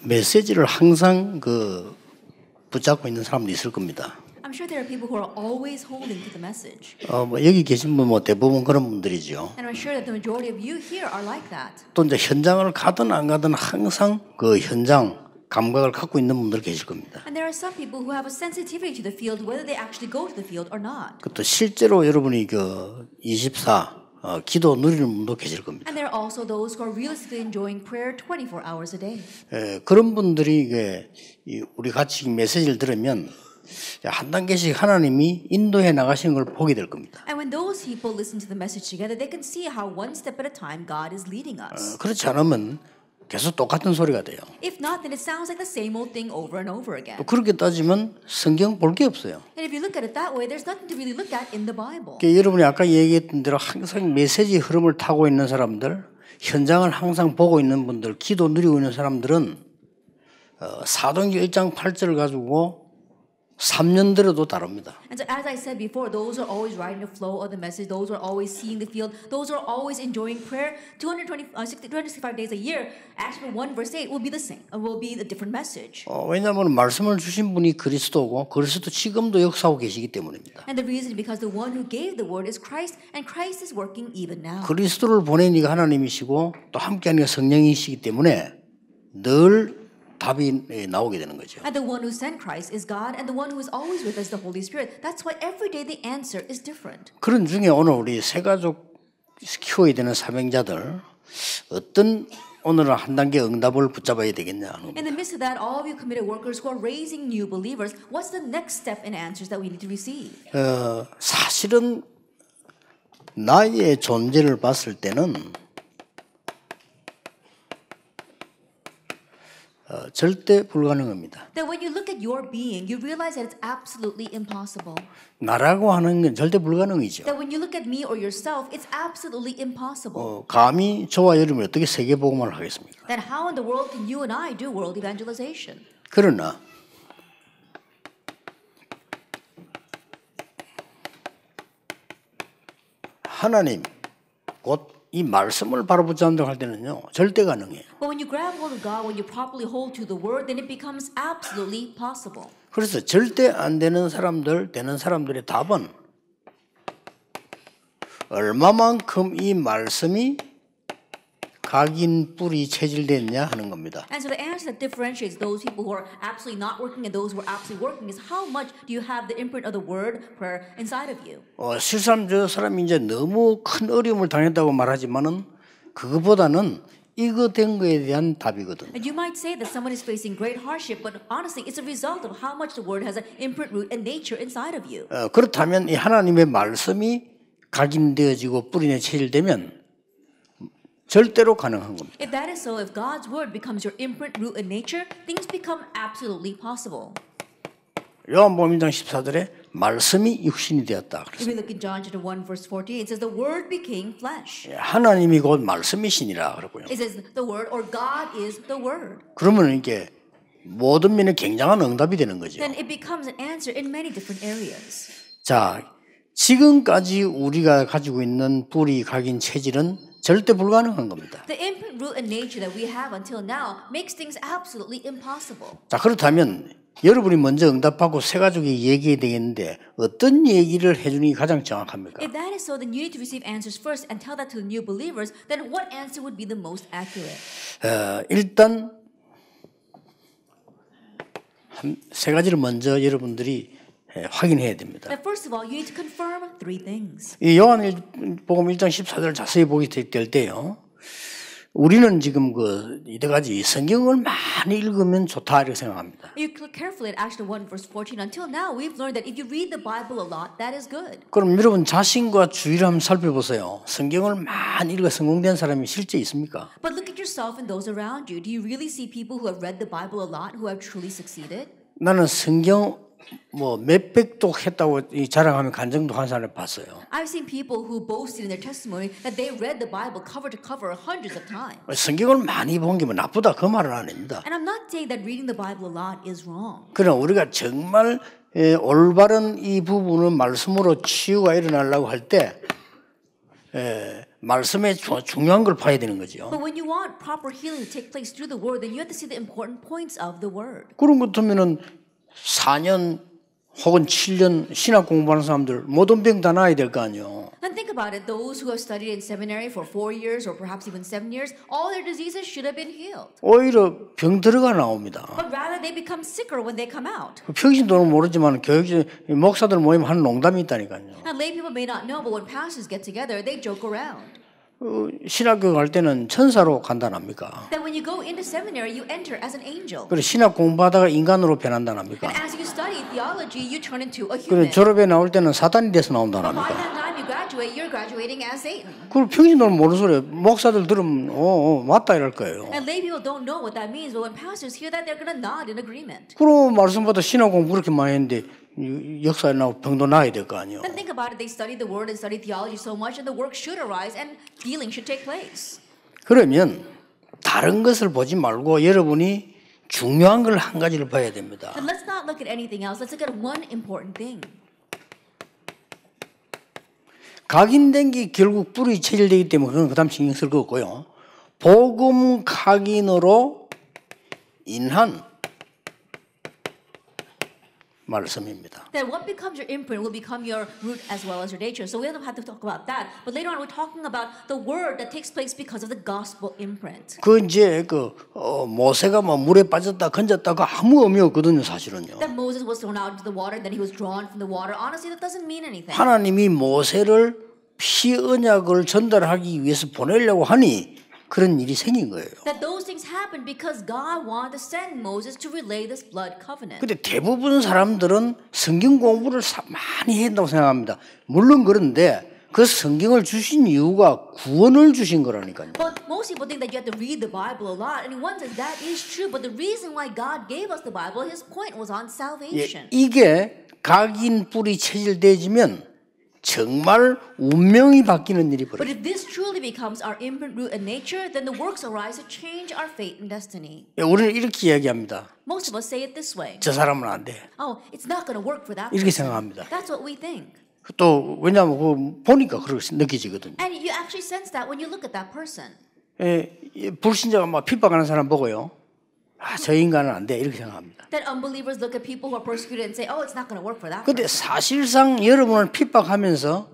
메시지를 항상 붙잡고 있는 사람도 있을 겁니다. I'm sure there are people who are always holding to the message. 여기 계신 분 대부분 그런 분들이죠. And I'm sure that the majority of you here are like that. 또 이제 현장을 가든 안 가든 항상 그 현장 감각을 갖고 있는 분들 계실 겁니다. And there are some people who have a sensitivity to the field, whether they actually go to the field or not. 또 실제로 여러분이 24 기도 누리는 분도 계실 겁니다. And there are also those who are realistically enjoying prayer 24 hours a day. 그런 분들이 우리 같이 메시지를 들으면 한 단계씩 하나님이 인도해 나가시는 걸 보게 될 겁니다. And when those people listen to the message together, they can see how one step at a time God is leading us. 그렇지 않으면 계속 똑같은 소리가 돼요. If not, then it sounds like the same old thing over and over again. 또 그렇게 따지면 성경 볼 게 없어요. And if you look at it that way, there's nothing to really look at in the Bible. 여러분이 아까 얘기했던 대로 항상 메시지 흐름을 타고 있는 사람들, 현장을 항상 보고 있는 분들, 기도 누리고 있는 사람들은 사도행전 1장 8절을 가지고 3년 들어도 다릅니다. And so as I said before, those are always riding the flow of the message. Those are always seeing the field. Those are always enjoying prayer. 365 days a year, Acts 1 verse 8 will be the same. Will be a different message. 왜냐하면 말씀을 주신 분이 그리스도고 그리스도 지금도 역사하고 계시기 때문입니다. And the reason is because the one who gave the word is Christ, and Christ is working even now. 그리스도를 보낸 이가 하나님이시고 또 함께하는 이가 성령이시기 때문에 늘 답이 나오게 되는 거죠. And the one who sent Christ is God, and the one who is always with us, the Holy Spirit. That's why every day the answer is different. 그런 중에 오늘 우리 새가족 키워야 되는 사명자들 어떤 오늘은 한 단계 응답을 붙잡아야 되겠냐 하는 겁니다. In the midst of that, all of you committed workers who are raising new believers, what's the next step in answers that we need to receive? 사실은 나의 존재를 봤을 때는 절대 불가능합니다. That when you look at your being, you realize that it's absolutely impossible. 나라고 하는 건 절대 불가능이죠. That when you look at me or yourself, it's absolutely impossible. 감히 저와 여러분이 어떻게 세계복음을 하겠습니까? Then how in the world can you and I do world evangelization? 그러나 하나님 곧 이 말씀을 바로 붙잡는다고 할 때는요 절대 가능해요. But when you grab hold of God, when you properly hold to the word, then it becomes absolutely possible. 그래서 절대 안 되는 사람들, 되는 사람들의 답은 얼마만큼 이 말씀이 각인 뿌리 체질됐냐 하는 겁니다. And so the answer that differentiates those people who are absolutely not working and those who are absolutely working is how much do you have the imprint of the word prayer inside of you. 실상 저 사람이 이제 너무 큰 어려움을 당했다고 말하지만은 그거보다는 이거 된 거에 대한 답이거든. And you might say that someone is facing great hardship, but honestly, it's a result of how much the word has an imprint, root, and nature inside of you. 그렇다면 이 하나님의 말씀이 각인되어지고 뿌리내 체질되면 절대로 가능한 겁니다. If that is so, if God's word becomes your imprint, root, and nature, things become absolutely possible. 요한복음 1장 14절에 말씀이 육신이 되었다. If we look in John chapter 1 verse 14, it says the word became flesh. 하나님이 곧 말씀이시니라 그러고요. It says the word or God is the word. 그러면 이게 모든 면에 굉장한 응답이 되는 거죠. Then it becomes an answer in many different areas. 자, 지금까지 우리가 가지고 있는 뿌리 각인 체질은 절대 불가능한 겁니다. The imprint, root, and nature that we have until now makes things absolutely impossible. 자, 그렇다면 여러분이 먼저 응답하고 새 가족이 얘기해야 되겠는데 어떤 얘기를 해주는 게 가장 정확합니까? If that is so, then you need to receive answers first and tell that to the new believers. Then what answer would be the most accurate? 일단 세 가지를 먼저 여러분들이 확인해야 됩니다. But first of all, you need to confirm three things. 이 요한복음 1장 14절 자세히 보게 될 때요. 우리는 지금 이때까지 성경을 많이 읽으면 좋다 이렇게 생각합니다. You look carefully at Acts 1 verse 14. Until now, we've learned that if you read the Bible a lot, that is good. 그럼 여러분 자신과 주위를 한번 살펴보세요. 성경을 많이 읽어 성공된 사람이 실제 있습니까? But look at yourself and those around you. Do you really see people who have read the Bible a lot who have truly succeeded? 나는 성경 몇백 독 했다고 자랑하면 간증도 한 사람을 봤어요. I've seen people who boasted in their testimony that they read the Bible cover to cover hundreds of times. 성경을 많이 본 게 나쁘다 그 말은 아닙니다. And I'm not saying that reading the Bible a lot is wrong. 그러나 우리가 정말 올바른 이 부분을 말씀으로 치유가 일어나려고 할 때 말씀의 중요한 걸 봐야 되는 거죠. But when you want proper healing to take place through the word, then you have to see the important points of the word. 그런 것 같으면은 4년 혹은 7년 신학 공부하는 사람들 모든 병 다 나아야 될 거 아니에요. And think about it, those who have studied in seminary for 4 years or perhaps even 7 years, all their diseases should have been healed. 오히려 병 들어가 나옵니다. But rather they become sicker when they come out. 평신도는 모르지만 교육진 목사들 모임 하는 농담이 있다니까요. And lay people may not know, but when pastors get together, they joke around. 신학교육 할 때는 천사로 간단합니까? That when you go into seminary, you enter as an angel. 그리고 신학 공부하다가 인간으로 변한다합니까? And as you study theology, you turn into a 그리고 human. 졸업에 나올 때는 사탄이 돼서 By 나온다합니까? that time you graduate, you're graduating as Satan. 그걸 평신도는 모르는 소리예요. 목사들 들으면 맞다 이럴 거예요. And lay people don't know what that means, but when pastors hear that, they're going to nod in agreement. 그럼 말씀보다 신학 공부 그렇게 많이 했는데 역사에 나오고 병도 나야 될 거 아니에요. Then think about it, they study the word and study theology so much, and the work should arise and healing should take place. 그러면 다른 것을 보지 말고 여러분이 중요한 걸 한 가지를 봐야 됩니다. And let's not look at anything else. Let's look at one important thing. 각인된 게 결국 뿌리 체질되기 때문에 그건 그다음 신경 쓸 거 없고요. 복음 각인으로 인한 말씀입니다. That what becomes your imprint will become your root as well as your nature. So we don't have to talk about that. But later on, we're talking about the word that takes place because of the gospel imprint. 그 이제 모세가 뭐 물에 빠졌다 건졌다가 아무 의미 없거든요, 사실은요. That Moses was thrown out into the water, then he was drawn from the water. Honestly, that doesn't mean anything. 하나님이 모세를 피 언약을 전달하기 위해서 보내려고 하니 그런 일이 생긴 거예요. That those things happened because God wanted to send Moses to relay this blood covenant. 근데 대부분 사람들은 성경 공부를 많이 해야 한다고 생각합니다. 물론 그런데 그 성경을 주신 이유가 구원을 주신 거라니까요. But most people think that you have to read the Bible a lot, and in one sense that is true. But the reason why God gave us the Bible, His point was on salvation. 이게 각인 뿌리 체질되어지면 정말 운명이 바뀌는 일이 But 벌어져요. if this truly becomes our imprint, root, and nature, then the works arise to change our fate and destiny. 우리는 이렇게 이야기합니다. Most of us say it this way. 저 사람은 안 돼. Oh, it's not going to work for that 이렇게 person. 생각합니다. That's what we think. 또 왜냐하면 그거 보니까 그렇게 느껴지거든요. And you actually sense that when you look at that person. 불신자가 막 핍박하는 사람 보고요. 저 인간은 안 돼. 이렇게 생각합니다. That unbelievers look at people who are persecuted and say, oh, it's not going to work for that 근데 person. 사실상 여러분을 핍박하면서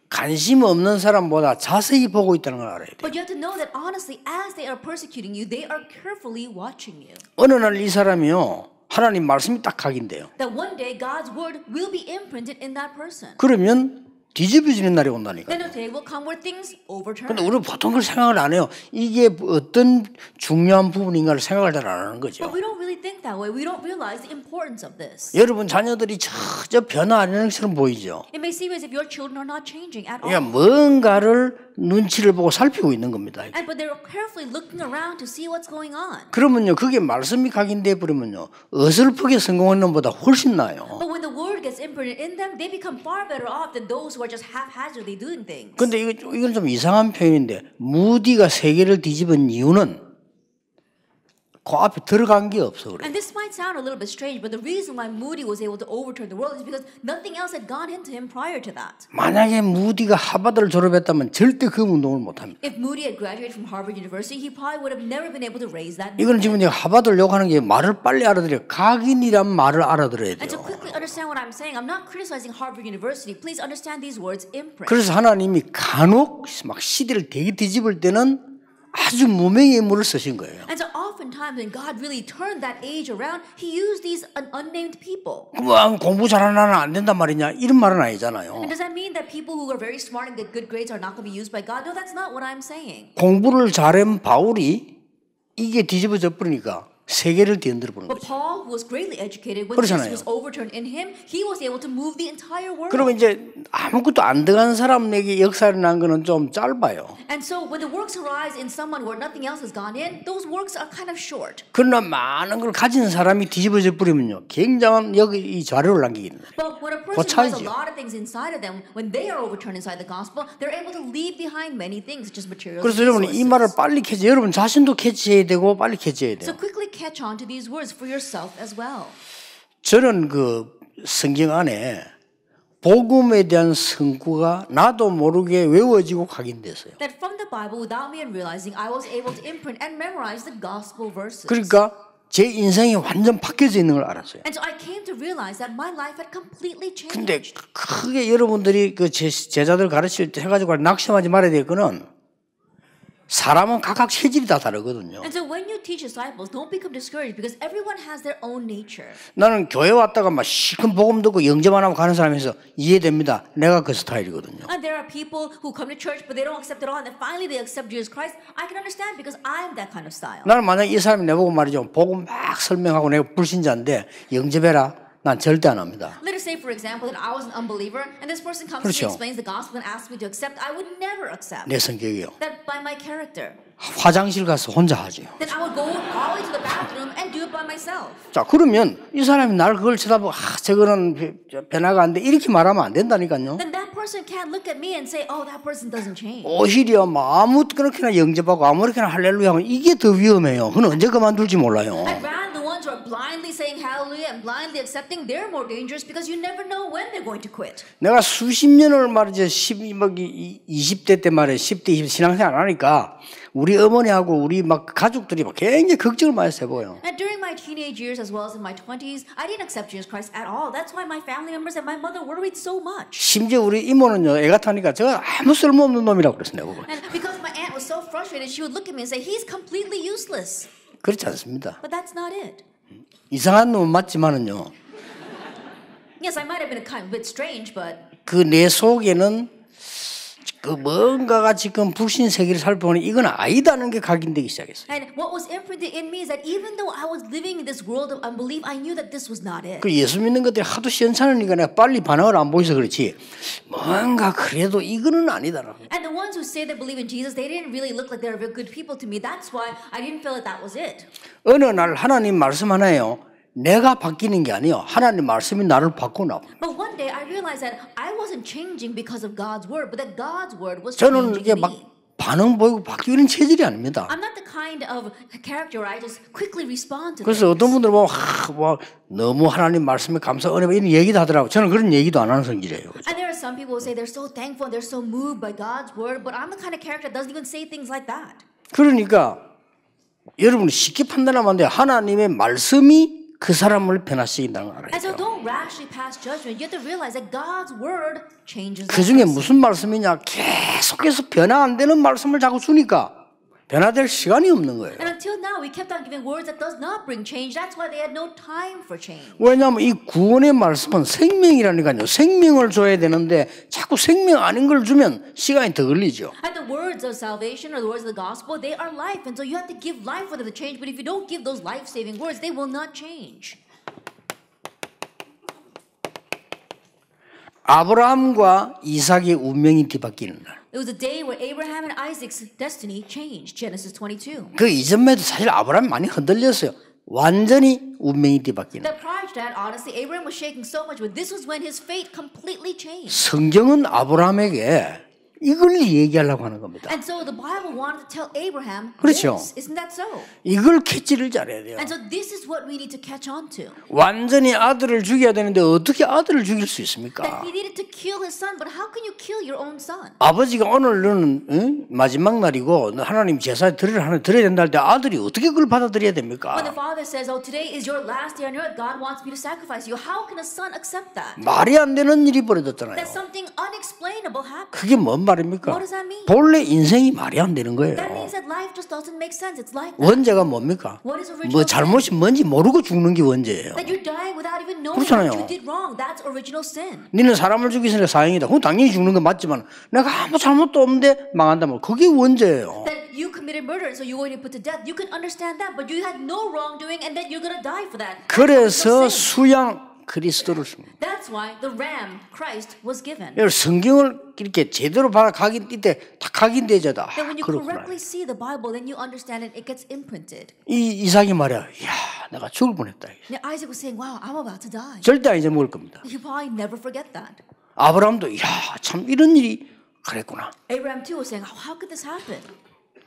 관심 없는 사람보다 자세히 보고 있다는 걸 알아야 돼요. But you have to know that honestly, as they are persecuting you, they are carefully watching you. 어느 날 이 사람이요. 하나님 말씀이 딱 각인돼요. That one day God's word will be imprinted in that person. 그러면 뒤집어지는 날이 온다니까. Then a day will come where things overturn. 근데 우리는 보통 그걸 생각을 안 해요. 이게 어떤 중요한 부분인가를 생각을 잘 안 하는 거죠. But we don't really think that way. We don't realize the importance of this. 여러분 자녀들이 저 변화 안 하는 것처럼 보이죠. It may seem as if your children are not changing at 그러니까 all. 뭔가를 눈치를 보고 살피고 있는 겁니다. But they're carefully looking around to see what's going on. 그러면요, 그게 말씀이 각인돼 버리면요, 어설프게 성공하는 것보다 훨씬 나아요. But when the word gets imprinted in them, they become far better off than those who are just haphazardly doing things. 근데 이건 좀 이상한 표현인데, 무디가 세계를 뒤집은 이유는 그 앞에 들어간 게 없어 그래. And this might sound a little bit strange, but the reason why Moody was able to overturn the world is because nothing else had gone into him prior to that. 만약에 무디가 하버드를 졸업했다면 절대 그 운동을 못합니다. If Moody had graduated from Harvard University, he probably would have never been able to raise that. 이거는 지금 내가 하버드를 욕하는 게 말을 빨리 알아들어요. 각인이란 말을 알아들어야 And to 돼요. quickly understand what I'm saying, I'm not criticizing Harvard University. Please understand these words imprint. 그래서 하나님이 간혹 막 시대를 되게 뒤집을 때는 아주 무명의 인물을 쓰신 거예요. And so oftentimes when God really turned that age around, He used these unnamed people. 그럼 공부 잘하는 나는 안 된단 말이냐? 이런 말은 아니잖아요. And does that mean that people who are very smart and get good grades are not going to be used by God? No, that's not what I'm saying. 공부를 잘한 바울이 이게 뒤집어져 버리니까 세계를 뒤흔들어 보는 But 거죠. Paul, who was greatly educated, when 그렇잖아요. this was overturned in him, he was able to move the entire world. 그러면 이제 아무것도 안 들어간 사람에게 역사를 난 거는 좀 짧아요. And so when the works arise in someone where nothing else has gone in, those works are kind of short. 그러나 많은 걸 가진 사람이 뒤집어져 버리면요, 굉장한 여기 이 자료를 남기게 됩니다. But when a person who has a 차이죠. lot of things inside of them, when they are overturned inside the gospel, they're able to leave behind many things, such as materials. 그래서 여러분 이 말을 빨리 캐치, 여러분 자신도 캐치해야 되고 빨리 캐치해야 So 돼요. quickly catch on to these words for yourself as well. 저는 그 성경 안에 복음에 대한 성구가 나도 모르게 외워지고 각인됐어요. That from the Bible, without me realizing, I was able to imprint and memorize the gospel verses. 그러니까 제 인생이 완전 바뀌어져 있는 걸 알았어요. And so I came to realize that my life had completely changed. 근데 크게 여러분들이 그 제자들 가르칠 때 해가지고 낙심하지 말아야 될 거는 사람은 각각 체질이 다 다르거든요. And so when you teach disciples, don't become discouraged because everyone has their own nature. 나는 교회 왔다가 막 시큰 복음 듣고 영접만 하고 가는 사람에서 이해됩니다. 내가 그 스타일이거든요. And there are people who come to church but they don't accept it all, and then finally they accept Jesus Christ. I can understand because I'm that kind of style. 나는 만약 이 사람이 내보고 말이죠. 복음 막 설명하고 내가 불신자인데 영접해라. 난 절대 안 합니다. Let us say, for example, that I was an unbeliever, and this person comes 그렇죠. and explains the gospel and asks me to accept. I would never accept. 내 성격이요. That by my character. 화장실 가서 혼자 하죠. Then I would go all the way to the bathroom and do it by myself. 자, 그러면 이 사람이 나를 그걸 쳐다보고 저거는 변화가 안 돼. 이렇게 말하면 안 된다니까요. Then that person can't look at me and say, oh, that person doesn't change. 오히려 뭐 아무 그렇게나 영접하고 아무렇게나 할렐루야 하면 이게 더 위험해요. 그건 언제 그만둘지 몰라요. And rather the ones who are blindly saying hallelujah and blindly accepting, they're more dangerous because you never know when they're going to quit. 내가 수십 년을 말이죠. 20대 때 말이에요. 10대, 20대 신앙생활 안 하니까 우리 어머니하고 우리 막 가족들이 막 굉장히 걱정을 많이 해보여요. And during my teenage years as well as in my 20s, I didn't accept Jesus Christ at all. That's why my family members and my mother worried so much. 심지어 우리 이모는요, 애가 타니까 저 아무 쓸모없는 놈이라고 그랬어요. 내가. And because my aunt was so frustrated, she would look at me and say, he's completely useless. 그렇지 않습니다. But that's not it. 이상한 놈은 맞지만은요. Yes, I might have been a bit strange, but 그 내 속에는 그 뭔가가 지금 불신 세계를 살펴보니 이건 아니다는 게 각인되기 시작했어요. and what was imprinted in me is that even though I was living in this world of unbelief, I knew that this was not it. 그 예수 믿는 것들이 하도 시원찮으니까 내가 빨리 반응을 안 보여서 그렇지 뭔가 그래도 이거는 아니다라고. And the ones who say they believe in Jesus, they didn't really look like they were good people to me. That's why I didn't feel that that was it. 어느 날 하나님 말씀 하나예요. 내가 바뀌는 게 아니에요. 하나님 말씀이 나를 바꾸나. But one day I realized that I wasn't changing because of God's word, but that God's word was 저는 changing 이게 막 me. 반응 보이고 바뀌는 체질이 아닙니다. I'm not the kind of character where I just quickly respond to 그래서 things. 어떤 분들 보면 와, 너무 하나님 말씀에 감사 은혜 이런 얘기도 하더라고. 저는 그런 얘기도 안 하는 성질이에요. And there are some people who say they're so thankful and they're so moved by God's word, but I'm the kind of character that doesn't even say things like that. 그러니까 여러분이 쉽게 판단하면 안 돼요. 하나님의 말씀이 그 사람을 변화시킨다는 걸 And so 알아야죠. don't rashly pass judgment. You have to realize that God's word changes 그 that 중에 person. 무슨 말씀이냐? 계속해서 변화 안 되는 말씀을 자꾸 주니까 변화될 시간이 없는 거예요. And until now, we kept on giving words that does not bring change. That's why they had no time for change. 왜냐하면 이 구원의 말씀은 생명이라니까요. 생명을 줘야 되는데 자꾸 생명 아닌 걸 주면 시간이 더 걸리죠. And the words of salvation or the words of the gospel, they are life. And so you have to give life for them to change. But if you don't give those life-saving words, they will not change. 아브라함과 이삭의 운명이 뒤바뀌는 날. It was a day where Abraham and Isaac's destiny changed. Genesis 22. 그 이전에도 사실 아브라함이 많이 흔들렸어요. 완전히 운명이 뒤바뀌는 날. That prior to that, honestly, Abraham was shaking so much, but this was when his fate completely changed. 성경은 아브라함에게 이걸 얘기하려고 하는 겁니다. And so the Bible wanted to tell Abraham 그렇죠. this. Isn't that so? 이걸 캐치를 잘해야 돼요. And so this is what we need to catch on to. 완전히 아들을 죽여야 되는데 어떻게 아들을 죽일 수 있습니까? That he needed to kill his son, but how can you kill your own son? 아버지가 오늘 너는 마지막 날이고 하나님 제사 드려야 된다 할 때 아들이 어떻게 그걸 받아들여야 됩니까? When the father says, "Oh, today is your last day on earth. God wants me to sacrifice you." How can a son accept that? 말이 안 되는 일이 벌어졌잖아요. That something unexplainable happened. 그게 뭔 말입니까? What does that mean? 본래 인생이 말이 안 되는 거예요. That means that life just doesn't make sense. It's like that. 원죄가 뭡니까? What is original 뭐 sin? 잘못이 뭔지 모르고 죽는 게 원죄예요. That you're dying without even knowing 그렇잖아요. what you did wrong. That's original sin. 니는 사람을 죽이으니까 사형이다. 그건 당연히 죽는 건 맞지만 내가 아무 잘못도 없는데 망한다면 그게 원죄예요. That you committed murder, so you're going to put to death. You can understand that, but you had no wrongdoing, and then you're going to die for that. That's 그래서 original sin. 수양 그리스도를 씁니다. That's why the ram, Christ, was given. 성경을 이렇게 제대로 봐라 각인 이때 다 각인되자다. That when you 그렇구나. correctly see the Bible, then you understand it. It gets imprinted. 이 이삭이 말이야. 야, 내가 죽을 뻔했다. Now Isaac was saying, "Wow, I'm about to die." 절대 안 잊어먹을 겁니다. You probably never forget that. 아브라함도 야, 참 이런 일이 그랬구나. Abraham too was saying, "How could this happen?"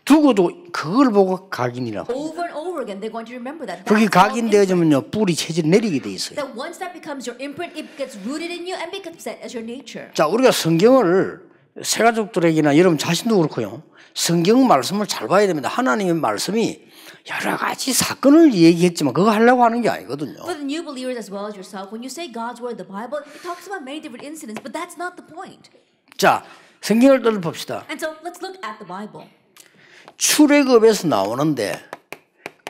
두 죽어도 그걸 보고 각인이라고. Over and over again, they're going to remember that. 그게 That's called imprint. 각인되어지면요 뿌리 체질이 내리게 돼 있어요. That once that becomes your imprint, it gets rooted in you and becomes set as your nature. 자, 우리가 성경을 새가족들에게나 여러분 자신도 그렇고요. 성경 말씀을 잘 봐야 됩니다. 하나님의 말씀이 여러 가지 사건을 얘기했지만 그거 하려고 하는 게 아니거든요. For the new believers as well as yourself, when you say God's word, the Bible, it talks about many different incidents, but that's not the point. 자, 성경을 봅시다. And so let's look at the Bible. 출애굽에서 나오는데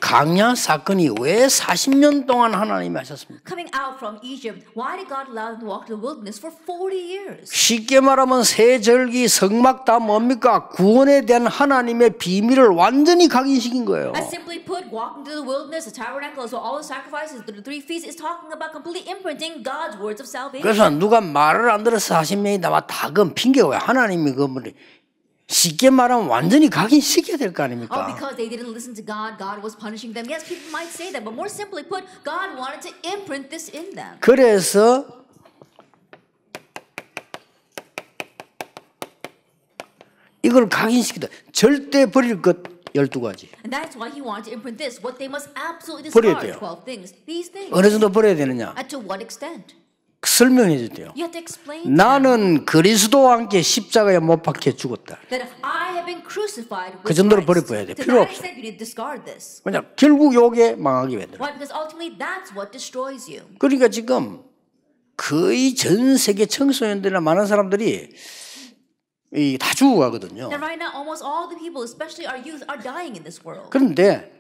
강야 사건이 왜 40년 동안 하나님이 하셨습니까? Coming out from Egypt, why did God allow them to walk through the wilderness for 40 years? 쉽게 말하면 새 절기 성막 다 뭡니까? 구원에 대한 하나님의 비밀을 완전히 각인시킨 거예요. As simply put, walking through the wilderness, the tabernacle, so all the sacrifices, the 3 feasts is talking about completely imprinting God's words of salvation. 그래서 누가 말을 안 들어서 40명이 남아 다 그건 핑계고요. 하나님이 그걸 쉽게 말하면 완전히 각인시켜야 될 거 Oh, 아닙니까? because they didn't listen to God, God was punishing them. Yes, people might say that, but more simply put, God wanted to imprint this in them. 그래서 이걸 각인시키다. 절대 버릴 것 12가지. And that's why he wanted to imprint this. What they must absolutely 버려야 discard, 돼요. 12 things. These things. 어느 정도 버려야 되느냐? And to what extent? 설명해 주세요. You have to explain to them 나는 그리스도와 함께 십자가에 못 박혀 죽었다. that I have been crucified with 그 정도로 Christ. 버려야 돼. To 필요 that 없어. extent, you need to discard this. 그냥 결국 요게 망하게 만들어. Why? Because ultimately, that's what destroys you. 그러니까 지금 거의 전 세계 청소년들이나 많은 사람들이 다 죽어가거든요. And right now, almost all the people, especially our youth, are dying in this world. 그런데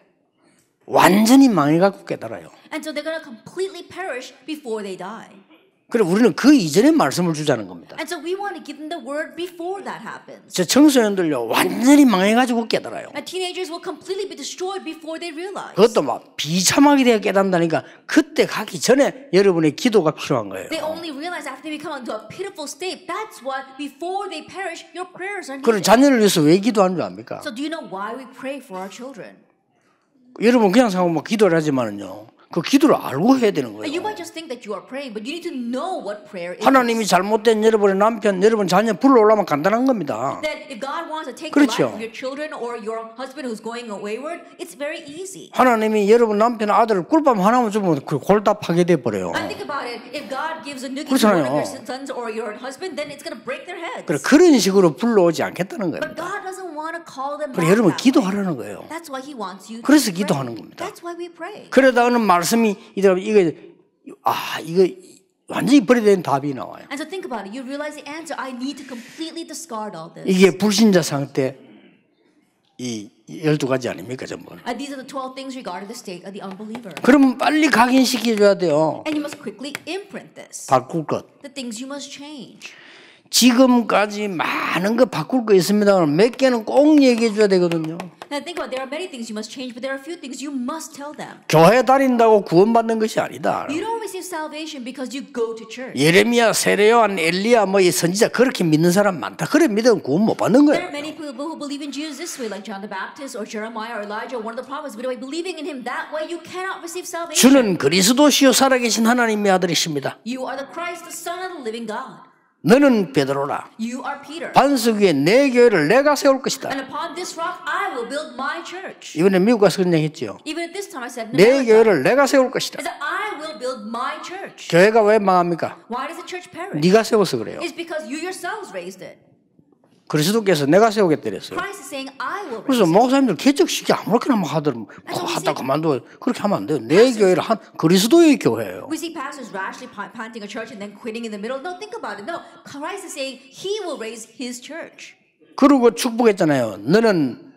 완전히 망해갖고 깨달아요. And so they're going to completely perish before they die. 그래 우리는 그 이전에 말씀을 주자는 겁니다. And so we want to give them the word before that happens. 저 청소년들요 완전히 망해가지고 깨달아요. And teenagers will completely be destroyed before they realize. 그것도 막 비참하게 되어 깨닫는다니까 그때 가기 전에 여러분의 기도가 필요한 거예요. They only realize after they become into a pitiful state. That's what before they perish, your prayers are 그럼 needed. 자녀를 위해서 왜 기도하는 줄 압니까? So do you know why we pray for our children? 여러분 그냥 생각하면 기도를 하지만은요. 그 기도를 알고 해야 되는 You 거예요. might just think that you are praying, but you need to know what prayer is. 하나님이 잘못된 여러분의 남편, 여러분 자녀 불러오려면 간단한 겁니다. That if God wants to take 그렇죠. the life of your children or your husband who's going wayward, it's very easy. 하나님이 여러분 남편, 아들을 꿀밤 하나만 주면 그 골답하게 돼버려요. And think about it. If God gives a noogie to one of 그렇잖아요. your sons or your husband, then it's going to break their heads. 그래, 그런 식으로 불러오지 않겠다는 But 겁니다. God doesn't want to call them 그래, back 여러분 that way. 기도하라는 거예요. That's why He wants you to 그래서 pray. 기도하는 겁니다. That's why we pray. 그러다 어느 말씀이 이거 완전히 버려야 되는 답이 나와요. And so think about it. You realize the answer. I need to completely discard all this. 이게 불신자 상태 이 12가지 아닙니까 전부. These are the 12 things regarding the state of the unbeliever. 그러면 빨리 각인시켜줘야 돼요. And you must quickly imprint this. 바꿀 것. The things you must change. 지금까지 많은 거 바꿀 거 있습니다만 몇 개는 꼭 얘기해 줘야 되거든요. Now think about it. There are many things you must change, but there are a few things you must tell them. 교회 다닌다고 구원받는 것이 아니다. You don't receive salvation because you go to church. 예레미야, 세례요한, 엘리야 뭐 이 선지자 그렇게 믿는 사람 많다. 그래 믿으면 구원 못 받는 There 거예요. are many people who believe in Jesus this way, like John the Baptist or Jeremiah or Elijah or one of the prophets. But by believing in him that way, you cannot receive salvation. 주는 그리스도시요 살아계신 하나님의 아들이십니다. You are the Christ, the Son of the living God. 너는 베드로라. You are Peter. 반석 위에 내 교회를 내가 세울 것이다. And upon this rock, I will build my church. 이번에 미국 가서 그런 얘기 했죠. Even at this time, I said, 내 America, 교회를 내가 세울 것이다. is that I will build my church. 교회가 왜 망합니까? Why does the church perish? 네가 세워서 그래요. It's because you yourselves raised it. 그리스도께서 내가 세우겠다 그랬어요. Christ is saying, I will raise 그래서 it. 목사님들 개척시키 아무렇게나 막 하더라면 하다 그만둬. 그렇게 하면 안 돼요. 내 교회를 한 그리스도의 교회예요. We see pastors rashly planting a church and then quitting in the middle. No, think about it. No, Christ is saying He will raise His church. 그리고 축복했잖아요. 너는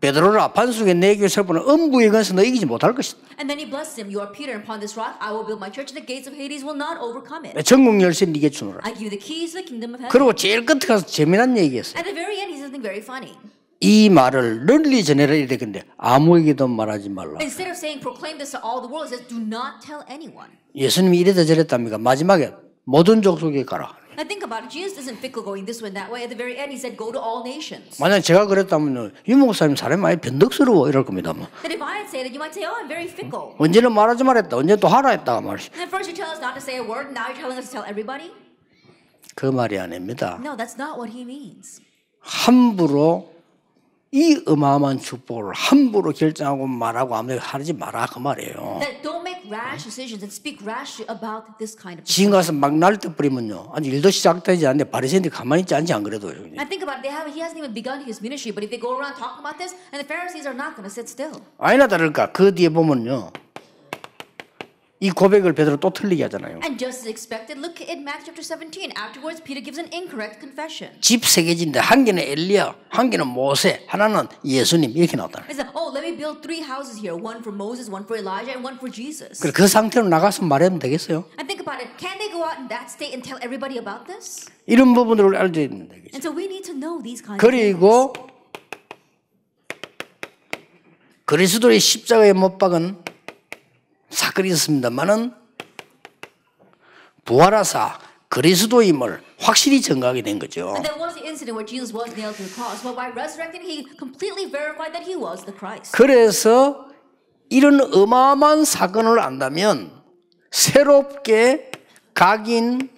베드로라 반석에 내 교회 세우는 음부에 건서 너 이기지 못할 것이다. And then He blessed him. You are Peter, and upon this rock I will build my church, and the gates of Hades will not overcome it. 전국 열쇠 네게 주노라. I give you the keys to the kingdom of heaven. 그리고 제일 끝에 가서 재미난 얘기했어요. At the very end, He says something very funny. 이 말을 널리 전해라 이래 근데 아무에게도 말하지 말라. Instead of saying proclaim this to all the world, He says do not tell anyone. 예수님이 이래다 저랬답니까? 마지막에 모든 족속에 가라. Now think about it. Jesus isn't fickle going this way and that way. At the very end, He said go to all nations. 만약 제가 그랬다면 유 목사님 사람이 많이 변덕스러워 이럴 겁니다. And if I had said it, you might say, oh, I'm very fickle. 언제는 말하지 말했다. 언제 또 하라 했다가 말이지. And at first you tell us not to say a word, and now you're telling us to tell everybody? 그 말이 아닙니다. No, that's not what He means. 함부로 이 어마어마한 축복을 함부로 결정하고 말하고 아무데나 하지 마라 그 말이에요. That don't make rash decisions and speak rashly about this kind of 지금 가서 막 날뛰어 버리면요. 아직 일도 시작되지 않는데 바리새인들이 가만히 있지 않지 안 그래도요. And think about it, he hasn't even begun his ministry, but if they go around talking about this, and the Pharisees are not going to sit still. 아니나 다를까 그 뒤에 보면요. 이 고백을 베드로 또 틀리게 하잖아요. And just as expected, look at Matthew chapter 17. Afterwards, Peter gives an incorrect confession. 집 세 개지인데 한 개는 엘리야, 한 개는 모세, 하나는 예수님 이렇게 나왔다. He said, "Oh, let me build 3 houses here: one for Moses, one for Elijah, and one for Jesus." 그래 그 상태로 나가서 말하면 되겠어요? And think about it. Can they go out in that state and tell everybody about this? 이런 부분들을 알아야 되겠죠. And so we need to know these kinds of 그리고 things. 그리스도의 십자가에 못 박은 사건이 있었습니다만은 부활하사 그리스도임을 확실히 증거하게 된 거죠. And there was the incident where Jesus was nailed to the cross, but by resurrecting, he completely verified that he was the Christ. 그래서 이런 어마어마한 사건을 안다면 새롭게 각인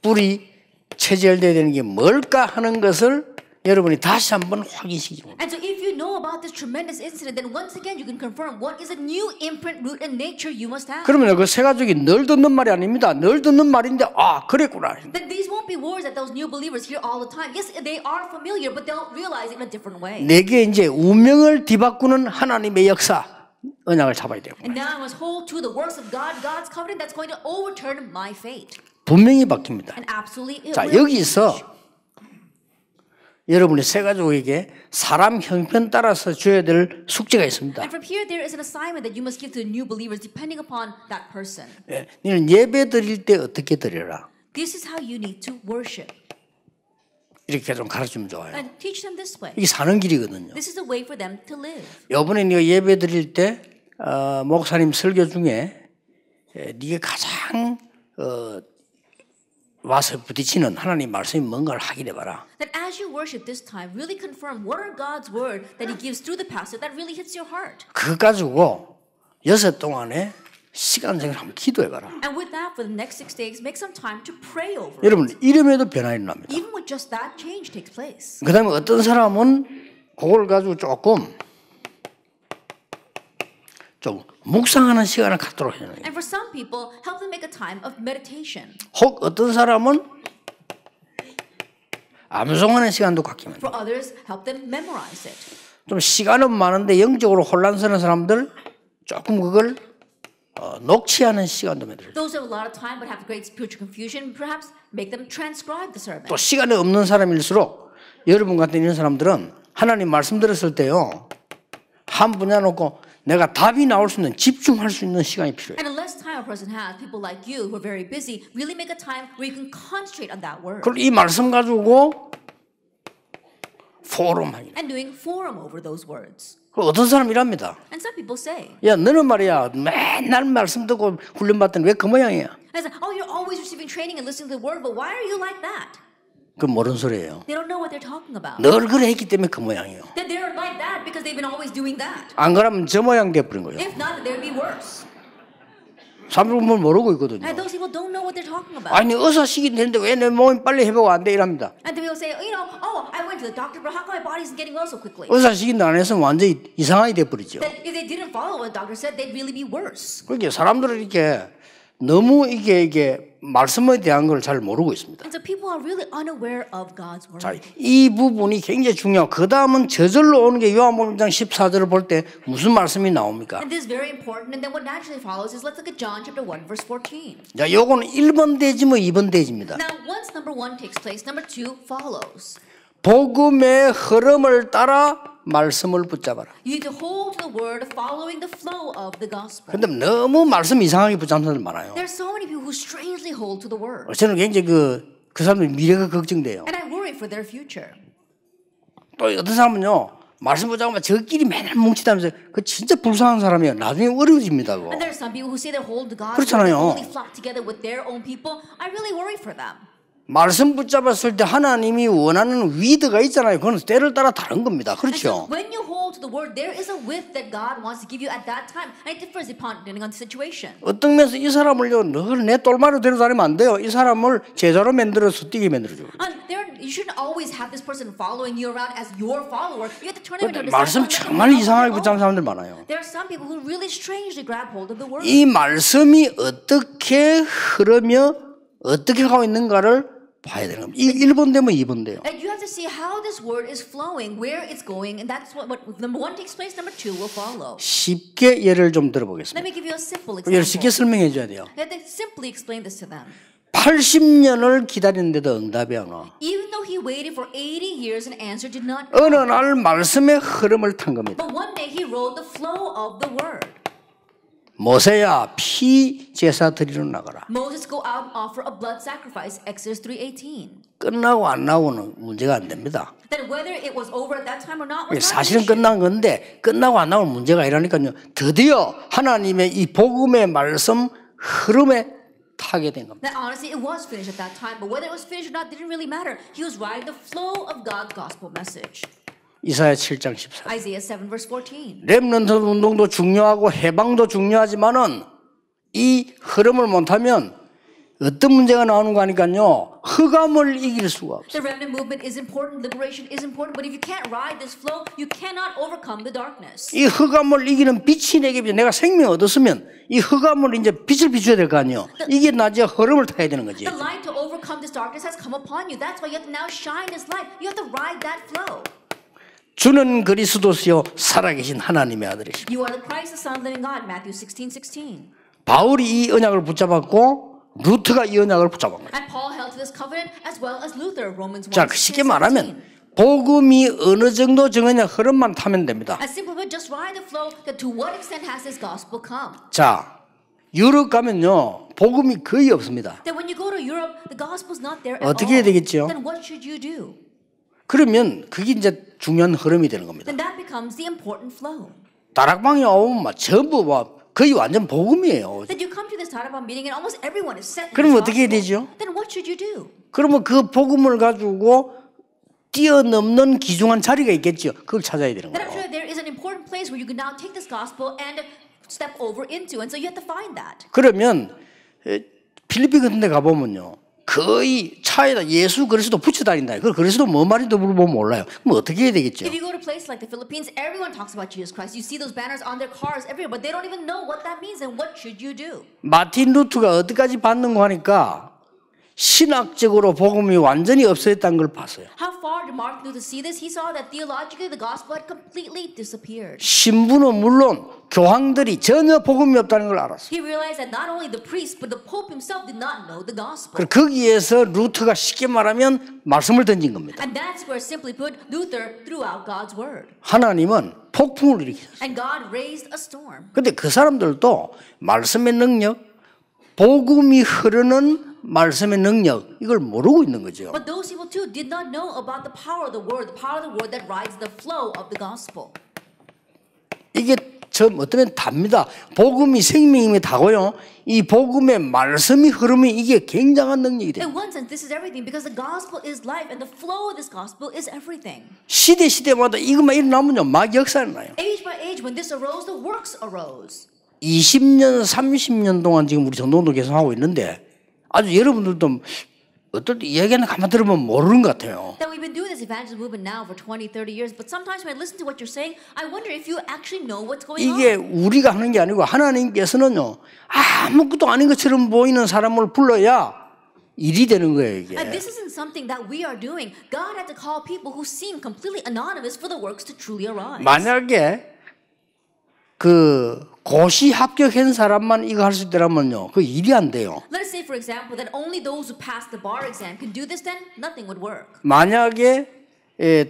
뿔이 체질돼야 되는 게 뭘까 하는 것을 여러분이 다시 한번 확인시키고. And so if you know about this tremendous incident, then once again you can confirm what is a new imprint, root, and nature you must have. 그러면 그 세 가족이 늘 듣는 말이 아닙니다. 늘 듣는 말인데 아 그랬구나. Then these won't be words that those new believers hear all the time. Yes, they are familiar, but they'll realize it in a different way. 내게 이제 운명을 뒤바꾸는 하나님의 역사 언약을 잡아야 되고. And now I must hold to the works of God, God's covenant that's going to overturn my fate. 분명히 바뀝니다. And absolutely it 자 will. 여기서 여러분이 세 가족에게 사람 형편 따라서 줘야 될 숙제가 있습니다. And from here, there is an assignment that you must give to the new believers depending upon that person. 예, 너는 예배 드릴 때 어떻게 드려라. This is how you need to worship. 이렇게 좀 가르치면 좋아요. And teach them this way. 이게 사는 길이거든요. This is a way for them to live. 이번에 네가 예배 드릴 때 목사님 설교 중에 네가 가장 와서 부딪히는 하나님 말씀이 뭔가를 확인해 봐라. That as you worship this time, really confirm what are God's word that He gives through the pastor that really hits your heart. 그거 가지고 6 동안에 시간적으로 한번 기도해 봐라. And with that, for the next 6 days, make some time to pray over it. 여러분 이름에도 변화 일어납니다. Even with just that, change takes place. 그다음에 어떤 사람은 그걸 가지고 좀 묵상하는 시간을 갖도록 해야 돼요. And for some people, help them make a time of meditation. 혹 어떤 사람은 암송하는 시간도 갖기만 해요. For others, help them memorize it. 좀 시간은 많은데 영적으로 혼란스러운 사람들 조금 그걸 녹취하는 시간도 만들어요. Those who have a lot of time but have great spiritual confusion, perhaps make them transcribe the sermon. 또 시간이 없는 사람일수록 여러분 같은 이런 사람들은 하나님 말씀 들었을 때요 한 분야 놓고 내가 답이 나올 수 있는 집중할 수 있는 시간이 필요해요. And the less time a person has, people like you who are very busy, really make a time where you can concentrate on that word. 그리고 이 말씀 가지고 포럼 하기. And doing forum over those words. 어떤 사람 이랍니다. And some people say, 야 너는 말이야 맨날 말씀 듣고 훈련받더니 왜 그 모양이야? I said, oh, you're always receiving training and listening to the word, but why are you like that? 그 모르는 소리예요. They don't know what they're talking about. 늘 그래 했기 때문에 그 모양이에요. That they're like that because they've been always doing that. 안 그러면 저 모양 돼버린 거예요. If not, they'd be worse. 사람들은 뭘 모르고 있거든요. And those people don't know what they're talking about. 아니 의사시킨 되는데 왜 내 몸이 빨리 회복 안 돼 이랍니다. And then people say, oh, I went to the doctor, but how come my body isn't getting well so quickly? 의사시킨 안 했으면 완전히 이상하게 돼버리죠. That if they didn't follow what the doctor said, they'd really be worse. 그러니까 사람들은 이렇게 너무 이게 말씀에 대한 걸 잘 모르고 있습니다. And so people are really unaware of God's word. 자, 이 부분이 굉장히 중요하고 그 다음은 저절로 오는 게 요한복음 1장 14절을 볼 때 무슨 말씀이 나옵니까? And this is very important. And then what naturally follows is let's look at John chapter 1 verse 14. 자, 요거는 1번 대지 뭐 2번 대지입니다. Now, once number 1 takes place, number 2 follows. 복음의 흐름을 따라 말씀을 붙잡아라. You need to hold to the word following the flow of the gospel. 근데 너무 말씀 이상하게 붙잡는 사람들 많아요. There are so many people who strangely hold to the word. 저는 굉장히 그 사람들 미래가 걱정돼요. And I worry for their future. 또 어떤 사람은요. 말씀 붙잡으면 저끼리 맨날 뭉치다면서 그 진짜 불쌍한 사람이에요. 나중에 어려워집니다. 그거. And there are some people who say they hold to God, 그렇잖아요. but they only flock together with their own people. I really worry for them. 말씀 붙잡았을 때 하나님이 원하는 위드가 있잖아요. 그건 때를 따라 다른 겁니다. And so 그렇죠? when you hold to to the word, there is a width that God wants to give you at that time. And it differs depending on the situation. 어떤 면에서 이 사람을요, 늘 내 똘마로 데려다니면 안 돼요. 이 사람을 제자로 만들어서 뛰게 만들어줘요. You shouldn't always have this person following you around as your follower. You have to turn him into a 말씀 disciple. 정말 이상하게 붙잡는 사람들 많아요. There are some people who really strangely grab hold of the word. 이 말씀이 어떻게 흐르며 어떻게 가고 있는가를 봐야 되는 겁니다. 1번 되면 2번 돼요. And you have to see how this word is flowing, where it's going, and that's what number one takes place. Number two will follow. 쉽게 예를 좀 들어보겠습니다. Let me give you a simple 예를 example. 쉽게 설명해 줘야 돼요. Let me simply explain this to them. 80년을 기다리는데도 응답이 안 와. Even though he waited for 80 years, an answer did not 어느 come. 날 말씀의 흐름을 탄 겁니다. But one day he rode the flow of the word. 모세야 피 제사 드리러 나가라. Moses go out and offer a blood sacrifice. Exodus 3:18. 끝나고 안 나오는 문제가 안 됩니다. That whether it was over at that time or not was not an 사실은 issue. 끝난 건데 끝나고 안 나오는 문제가 아니라니까요. 드디어 하나님의 이 복음의 말씀 흐름에 타게 된 겁니다. That honestly, it was finished at that time, but whether it was finished or not didn't really matter. He was riding the flow of God's gospel message. 이사야 7장 14절. Isaiah 7 verse 14. 렘넌트 운동도 중요하고 해방도 중요하지만은 이 흐름을 못하면 어떤 문제가 나오는 거 아니까요. 흑암을 이길 수가 없어요. The remnant movement is important, liberation is important, but if you can't ride this flow, you cannot overcome the darkness. 이 흑암을 이기는 빛이 내게 비쳐 내가 생명 얻었으면 이 흑암을 이제 빛을 비춰야 될 거 아니에요. 이게 나중에 흐름을 타야 되는 거지. The light to overcome this darkness has come upon you. That's why you have to now shine this light. You have to ride that flow. 주는 그리스도시요 살아계신 하나님의 아들이십니다. You are the Christ, the Son of the living God. Matthew 16:16. 바울이 이 언약을 붙잡았고 루트가 이 언약을 붙잡은 거예요. And Paul held to this covenant as well as Luther. Romans 1. 자, 쉽게 말하면 복음이 어느 정도 정하냐 흐름만 타면 됩니다. As simple as just ride the flow. That to what extent has this gospel come? 자, 유럽 가면요 복음이 거의 없습니다. That when you go to Europe, the gospel's not there at 어떻게 해야 all. 되겠죠? Then what should you do? 그러면 그게 이제 중요한 흐름이 되는 겁니다. Then that becomes the important flow. 다락방에 오면 막 전부 막 거의 완전 복음이에요. That you come to this Taraban meeting and almost everyone is set. in 그럼 this 어떻게 해야 gospel. 되죠? Then what should you do? 그러면 그 복음을 가지고 뛰어넘는 귀중한 자리가 있겠죠. 그걸 찾아야 되는 Then I'm 거예요. sure there is an important place where you can now take this gospel and step over into, and so you have to find that. 그러면 필리핀 같은 데 가보면요. 거의 차에다 예수 그리스도 붙여 다닌다. 그 그리스도 뭐 말인지 물어보면 몰라요. 그럼 어떻게 해야 되겠죠? If you go to a place like the Philippines, everyone talks about Jesus Christ. You see those banners on their cars everywhere, but they don't even know what that means. And what should you do? 마틴 루트가 어디까지 받는거 하니까 신학적으로 복음이 완전히 없어졌다는 걸 봤어요. How far did Martin Luther see this? He saw that theologically the gospel had completely disappeared. 신부는 물론 교황들이 전혀 복음이 없다는 걸 알았어요. He realized that not only the priest, but the Pope himself did not know the gospel. 그래서 거기에서 루트가 쉽게 말하면 말씀을 던진 겁니다. And that's where, simply put, Luther threw out God's word. 하나님은 폭풍을 일으켰어요. And God raised a storm. 근데 그 사람들도 말씀의 능력, 복음이 흐르는 말씀의 능력 이걸 모르고 있는 거죠. But those people too did not know about the power of the word that rides the flow of the gospel. 이게 좀 어쩌면 답니다. 복음이 생명임이 다고요. 이 복음의 말씀이 흐르면 이게 굉장한 능력이 돼요. In one sense, this is everything because the gospel is life and the flow of this gospel is everything. 시대마다 이것만 일어나면요 막 역사가 나요. Age by age, when this arose, the works arose. 20년, 30년 동안 지금 우리 전도운동 계속 하고 있는데 아주 여러분들도 어떨 때 이야기하는 가만 들으면 모르는 것 같아요. That we've been doing this evangelism movement now for 20, 30 years, but sometimes when I listen to what you're saying, I wonder if you actually know what's going 이게 on. 우리가 하는 게 아니고 하나님께서는요 아무것도 아닌 것처럼 보이는 사람을 불러야 일이 되는 거예요. 이게. And this isn't something that we are doing. God had to call people who seem completely anonymous for the works to truly arise. 만약에 그 고시 합격한 사람만 이거 할 수 있더라면요 그 일이 안 돼요. Let us say, for example, that only those who pass the bar exam can do this, then nothing would work. 만약에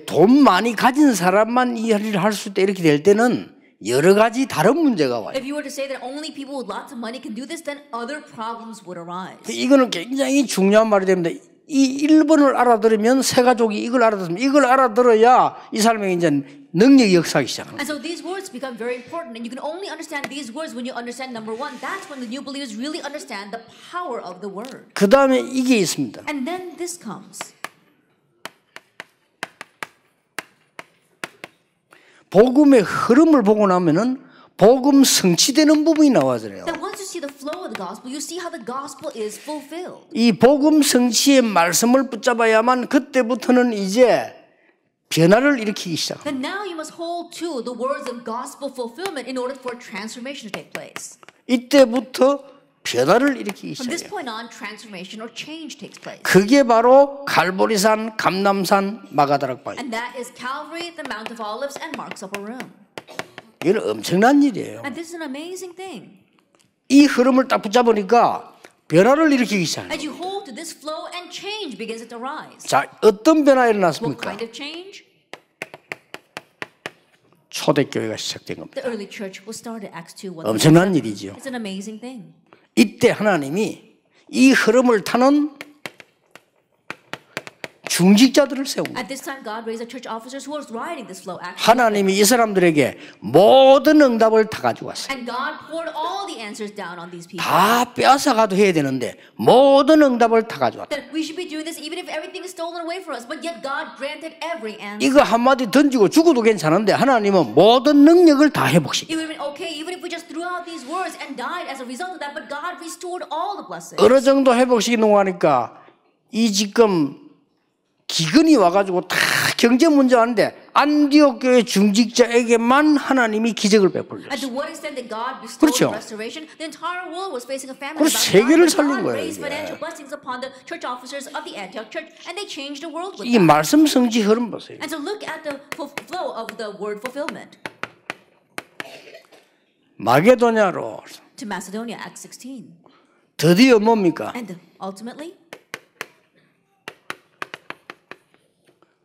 돈 많이 가진 사람만 이 일을 할 수 있다 이렇게 될 때는 여러 가지 다른 문제가 와요. If you were to say that only people with lots of money can do this, then other problems would arise. 이거는 굉장히 중요한 말이 됩니다. 이 1번을 알아들으면 새 가족이 이걸 알아들으면 이걸 알아들어야 이 사람에게 이제 능력이 역사하기 시작합니다. And so these words become very important, and you can only understand these words when you understand number one. That's when the new believers really understand the power of the word. 그 다음에 이게 있습니다. And then this comes. 복음의 흐름을 보고 나면은 복음 성취되는 부분이 나와잖아요. That once you see the flow of the gospel, you see how the gospel is fulfilled. 이 복음 성취의 말씀을 붙잡아야만 그때부터는 이제 변화를 일으키기 시작합니다. Then now you must hold to the words of gospel fulfillment in order for transformation to take place. 이때부터 변화를 일으키기 From this 시작해요. point on, transformation or change takes place. 그게 바로 갈보리산, 감람산, 마가다락바입니다. And that is Calvary, the Mount of Olives, and Mark's Upper Room. 이건 엄청난 일이에요. And this is an amazing thing. 이 흐름을 딱 붙잡으니까 변화를 일으키기 시작해요. As you hold to this flow and change begins to rise. 자, 어떤 변화가 What 일어났습니까? kind of change? 초대교회가 시작된 겁니다. The early church was started, Acts 2:1. 엄청난 일이죠. It's an amazing thing. 이때 하나님이 이 흐름을 타는 중직자들을 세웁니다. At this time, God raised the church officers who was riding this flow. 하나님이 이 사람들에게 모든 응답을 다 가지고 왔어요. And God poured all the answers down on these people. 다 빼앗아가도 해야 되는데 모든 응답을 다 가져왔다. That we should be doing this even if everything is stolen away from us. But yet God granted every answer. 이거 한마디 던지고 죽어도 괜찮은데 하나님은 모든 능력을 다 회복시켜요. It would have been okay even if we just threw out these words and died as a result of that. But God restored all the blessings. 어느 정도 회복시키는 거 하니까 이 지금 기근이 와가지고 다 경제 문제 왔는데 안디옥 교회 중직자에게만 하나님이 기적을 베풀었어요. And to what extent that God bestowed 그렇죠. restoration, the entire world was facing a famine. 그래서 세계를 살린 God 거예요, raised 이게. financial blessings upon the church officers of the Antioch church, and they changed the world with 이 that. 말씀 성취 흐름 보세요. And so look at the flow of the word fulfillment. 마게도냐로 To Macedonia, Acts 16. 드디어 뭡니까? And ultimately,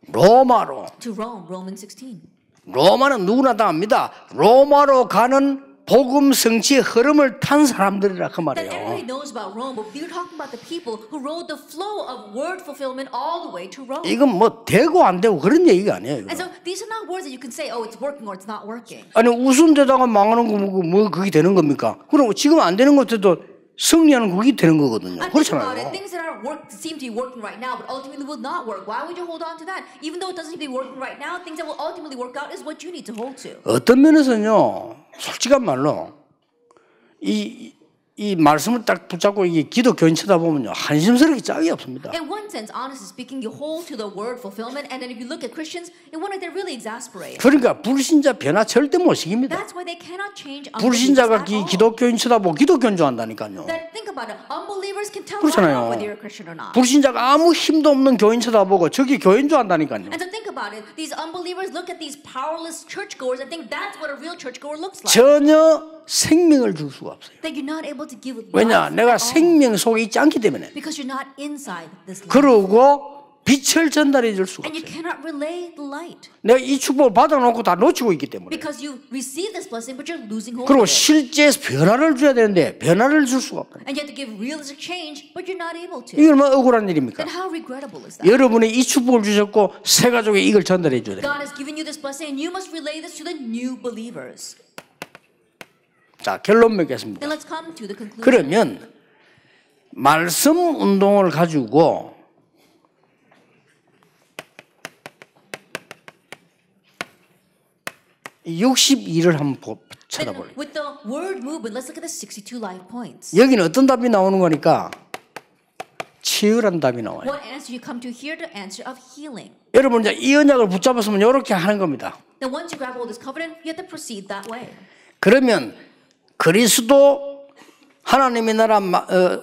로마로. to Rome, Romans 16. 로마는 누구나 다 압니다. 로마로 가는 복음 성취의 흐름을 탄 사람들이라 그 That 말이에요. everybody knows about Rome, but we're talking about the people who rode the flow of word fulfillment all the way to Rome. 이건 뭐 되고 안 되고 그런 얘기가 아니에요. And 이거. so these are not words that you can say, oh, it's working or it's not working. 아니 웃음되다가 망하는 거 뭐 그게 되는 겁니까? 그럼 지금 안 되는 것들도 승리하는 그게 되는 거거든요. And think about 그렇잖아요. it. Things that are seem to be working right now, but ultimately will not work. Why would you hold on to that? Even though it doesn't seem to be working right now, things that will ultimately work out is what you need to hold to. 어떤 면에서는요, 솔직한 말로 이 말씀을 딱 붙잡고 이게 기독교인 쳐다보면요, 한심스럽게 짝이 없습니다. In one sense, honestly speaking, you hold to the word fulfillment, and then if you look at Christians, in one way they're really exasperated. 그러니까 불신자 변화 절대 못 시킵니다. That's why they cannot change unbelievers 불신자가 at all. 기독교인 쳐다보고 기독교인 줄 안다니까요. That, think about it. Unbelievers can tell 그렇잖아요. right off whether you're a Christian or not. 불신자가 아무 힘도 없는 교인 쳐다보고 저기 교인 줄 안다니까요. And so think about it. These unbelievers look at these powerless churchgoers and think that's what a real churchgoer looks like. 전혀 생명을 줄 수가 없어요. That you're not able to give life 왜냐? 내가 at all. 생명 속에 있지 않기 때문에. Because you're not inside this life. 그러고 빛을 전달해 줄 수가 And you 없어요. cannot relay the light. 내가 이 축복을 받아놓고 다 놓치고 있기 때문에. Because you receive this blessing, but you're losing hold 그리고 of it. 실제 변화를 줘야 되는데 변화를 줄 수가 없어요. And you have to give realistic change, but you're not able to. 이게 얼마나 억울한 일입니까? Then how regrettable is that? 여러분이 이 축복을 주셨고 새 가족에 이걸 전달해 줘야 돼요. God has given you this blessing, and you must relay this to the new believers. 자, 결론 맺겠습니다. Then let's come to the conclusion. 그러면 말씀 운동을 가지고 이 62를 한번 Then 쳐다볼게요. with the word movement, let's look at the 62 life points. 여기는 어떤 답이 나오는 거니까 치유란 답이 나와요. What answer you come to here? The answer of healing. 여러분 이제 이 언약을 붙잡았으면 이렇게 하는 겁니다. Then once you grab hold of this covenant, you have to proceed that way. 그러면 그리스도 하나님의 나라